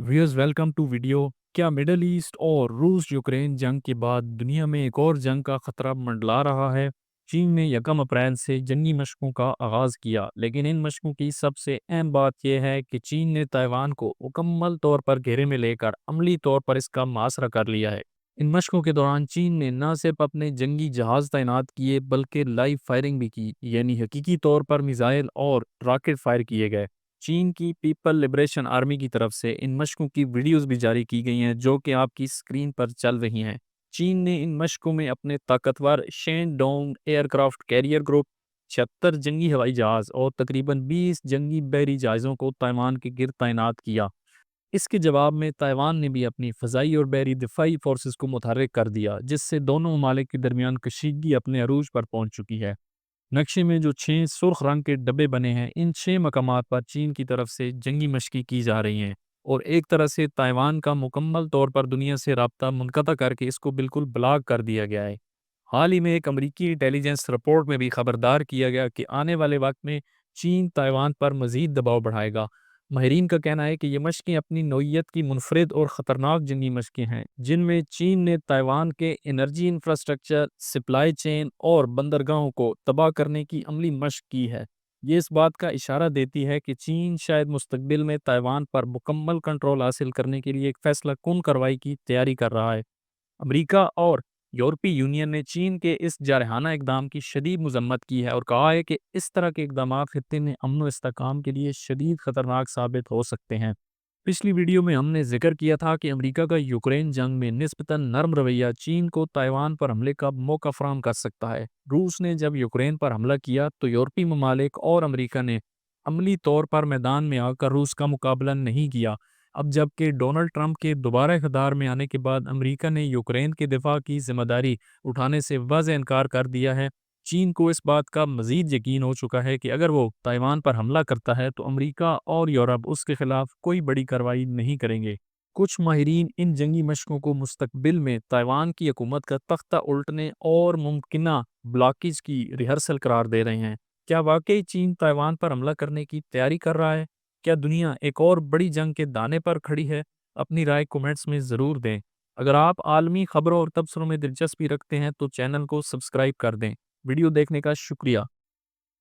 Viewers welcome to video. क्या middle east और रूस यूक्रेन जंग के बाद दुनिया में एक और जंग का खतरा मंडला रहा है। चीन ने यकम अप्रैल से जंगी मशकों का आगाज किया, लेकिन इन मशकों की सबसे अहम बात यह है कि चीन ने ताइवान को मुकम्मल तौर पर घेरे में लेकर अमली तौर पर इसका मुहासरा कर लिया है। इन मशकों के दौरान चीन ने न सिर्फ अपने जंगी जहाज तैनात किए बल्कि लाइव फायरिंग भी की, यानी हकीकी तौर पर मिसाइल और रॉकेट फायर किए गए। चीन की पीपल लिबरेशन आर्मी की तरफ से इन मशकों की वीडियोस भी जारी की गई हैं, जो कि आपकी स्क्रीन पर चल रही हैं। चीन ने इन मशकों में अपने ताकतवर Shane Dong aircraft carrier group, 76 जंगी हवाई जहाज और तकरीबन 20 जंगी बहरी जहाज़ों को ताइवान के गिर्द तैनात किया। इसके जवाब में ताइवान ने भी अपनी फ़ज़ाई और बहरी दिफाई फोर्सेस को मुतहर्रिक कर दिया, जिससे दोनों ममालिक के दरमियान कशीदगी अपने अरूज पर पहुंच चुकी है। नक्शे में जो 6 सुर्ख रंग के डब्बे बने हैं, इन 6 मकामात पर चीन की तरफ से जंगी मशक़ी की जा रही हैं और एक तरह से ताइवान का मुकम्मल तौर पर दुनिया से राब्ता मुनक़ता करके इसको बिल्कुल ब्लॉक कर दिया गया है। हाल ही में एक अमरीकी इंटेलिजेंस रिपोर्ट में भी खबरदार किया गया कि आने वाले वक्त में चीन ताइवान पर मज़ीद दबाव बढ़ाएगा। माहिरीन का कहना है कि ये मशक़ें अपनी नौइयत की मुनफरिद और ख़तरनाक जंगी मशक़ें हैं, जिनमें चीन ने ताइवान के एनर्जी इंफ्रास्ट्रक्चर, सप्लाई चेन और बंदरगाहों को तबाह करने की अमली मशक़ की है। ये इस बात का इशारा देती है कि चीन शायद मुस्तकबिल में ताइवान पर मुकम्मल कंट्रोल हासिल करने के लिए एक फैसला कुन कार्रवाई की तैयारी कर रहा है। अमेरिका और यूरोपीय यूनियन ने चीन के इस जारहाना इकदाम की शदीद मजम्मत की है और कहा है कि इस तरह के इकदाम खित्ते में अमन व इस्तेहकाम के लिए शदीद खतरनाक साबित हो सकते हैं। पिछली वीडियो में हमने जिक्र किया था कि अमेरिका का यूक्रेन जंग में निस्बतन नरम रवैया चीन को ताइवान पर हमले का मौका फराहम कर सकता है। रूस ने जब यूक्रेन पर हमला किया तो यूरोपीय ममालिक और अमेरिका ने अमली तौर पर मैदान में आकर रूस का मुकाबला नहीं किया। अब जबकि डोनाल्ड ट्रंप के दोबारा इक़्तिदार में आने के बाद अमेरिका ने यूक्रेन के दिफा की जिम्मेदारी उठाने से वाज़ेह इनकार कर दिया है। चीन को इस बात का मज़ीद यकीन हो चुका है कि अगर वो ताइवान पर हमला करता है तो अमेरिका और यूरोप उसके खिलाफ कोई बड़ी कार्रवाई नहीं करेंगे। कुछ माहिरीन इन जंगी मशकों को मुस्तकबिल में ताइवान की हुकूमत का तख्ता उल्टने और मुमकिना ब्लॉकेज की रिहर्सल करार दे रहे हैं। क्या वाकई चीन ताइवान पर हमला करने की तैयारी कर रहा है? क्या दुनिया एक और बड़ी जंग के दाने पर खड़ी है? अपनी राय कमेंट्स में ज़रूर दें। अगर आप आलमी खबरों और तबसरों में दिलचस्पी रखते हैं तो चैनल को सब्सक्राइब कर दें। वीडियो देखने का शुक्रिया।